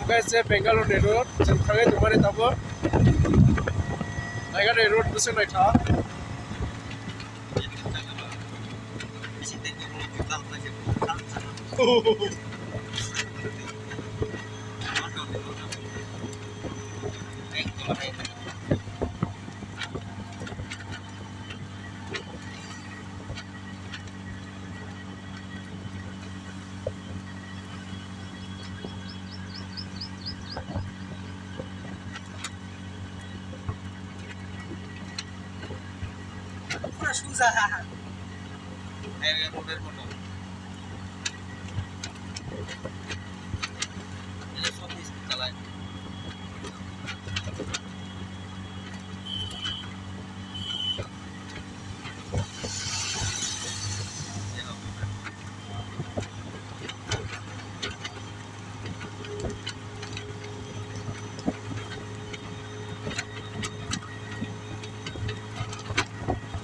যে বেঙ্গালুরু রোড जों थाङै दंमाने दाबो नायगारि रोड बोसों नायथा পুরো সুজা